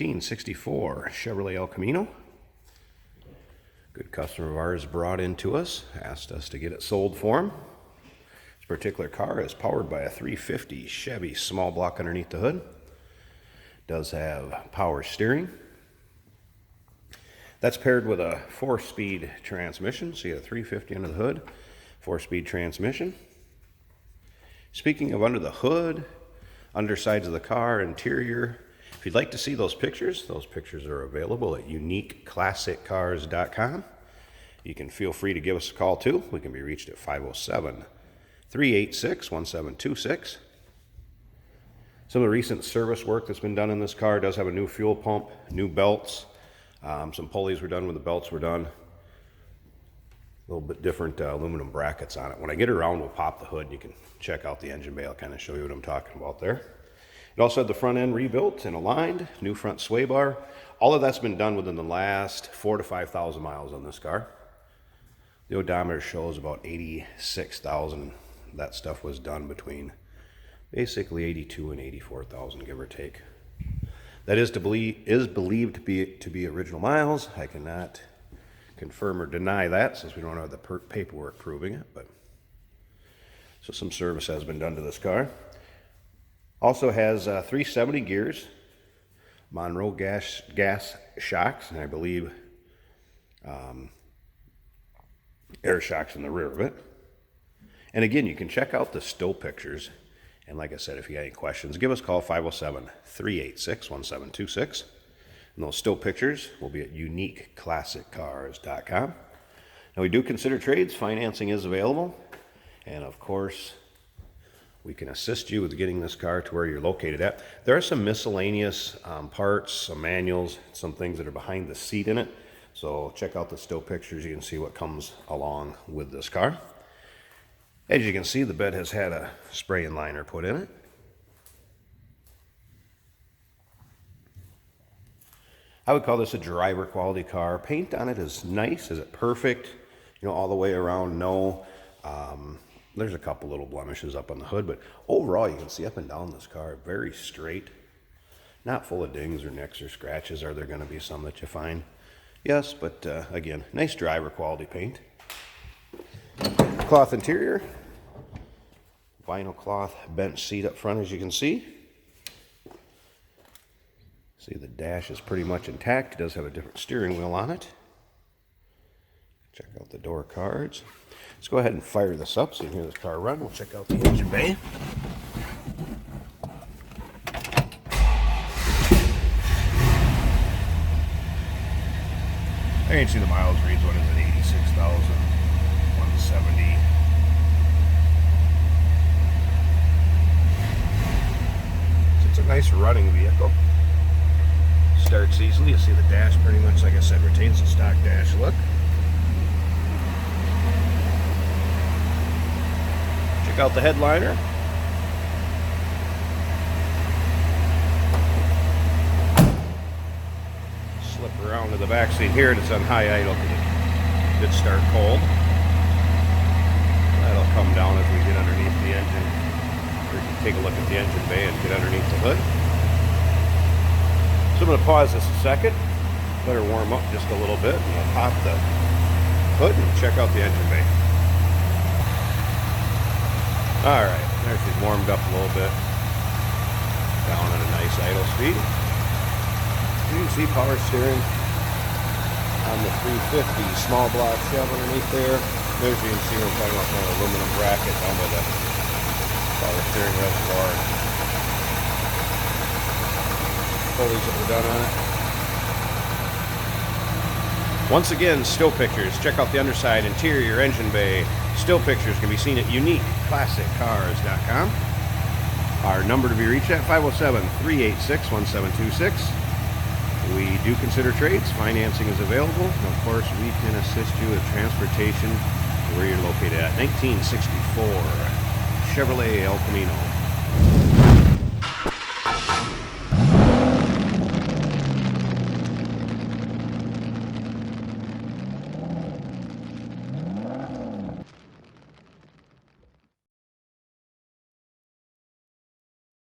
1964 Chevrolet El Camino. Good customer of ours brought in to us, asked us to get it sold for him. This particular car is powered by a 350 Chevy small block underneath the hood. Does have power steering. That's paired with a 4-speed transmission. So you have a 350 under the hood, 4-speed transmission. Speaking of under the hood, undersides of the car, interior, if you'd like to see those pictures are available at uniqueclassiccars.com. You can feel free to give us a call too. We can be reached at 507-386-1726. Some of the recent service work that's been done in this car does have a new fuel pump, new belts. Some pulleys were done when the belts were done. A little bit different aluminum brackets on it. When I get around, we'll pop the hood and you can check out the engine bay. I'll kind of show you what I'm talking about there. It also had the front end rebuilt and aligned, new front sway bar. All of that's been done within the last 4,000 to 5,000 miles on this car. The odometer shows about 86,000. That stuff was done between basically 82 and 84,000, give or take. That is believed to be original miles. I cannot confirm or deny that since we don't have the paperwork proving it. But so some service has been done to this car. Also has 370 gears, Monroe gas shocks, and I believe air shocks in the rear of it. And again, you can check out the still pictures. And like I said, if you have any questions, give us a call, 507-386-1726. And those still pictures will be at uniqueclassiccars.com. Now, we do consider trades. Financing is available. And of course, we can assist you with getting this car to where you're located at. There are some miscellaneous parts, some manuals, some things that are behind the seat in it. So check out the still pictures. You can see what comes along with this car. As you can see, the bed has had a spray and liner put in it. I would call this a driver quality car. Paint on it is nice. Is it perfect? You know, all the way around? No. There's a couple little blemishes up on the hood, but overall you can see up and down this car, very straight. Not full of dings or nicks or scratches. Are there going to be some that you find? Yes, but again, nice driver quality paint. Cloth interior. Vinyl cloth bench seat up front, as you can see. See, the dash is pretty much intact. It does have a different steering wheel on it. Check out the door cards. Let's go ahead and fire this up so you can hear this car run. We'll check out the engine bay. There you can see the miles reads. What is it? 86,170. So it's a nice running vehicle. Starts easily. You see the dash pretty much, like I said, retains the stock dash look. Check out the headliner. Slip around to the back seat here. It's on high idle because it did start cold. That'll come down as we get underneath the engine. Or you can take a look at the engine bay and get underneath the hood. So I'm going to pause this a second. Better warm up just a little bit, and we'll pop the hood and check out the engine bay. Alright, there she's warmed up a little bit. Down at a nice idle speed. You can see power steering on the 350 small block Chevy underneath there. There's you can see we're talking about kind of aluminum bracket down by the power steering reservoir. Pulleys that were done on it. Once again, still pictures. Check out the underside, interior, engine bay. Still pictures can be seen at uniqueclassiccars.com. Our number to be reached at 507-386-1726. We do consider trades. Financing is available. And of course, we can assist you with transportation to where you're located at. 1964 Chevrolet El Camino.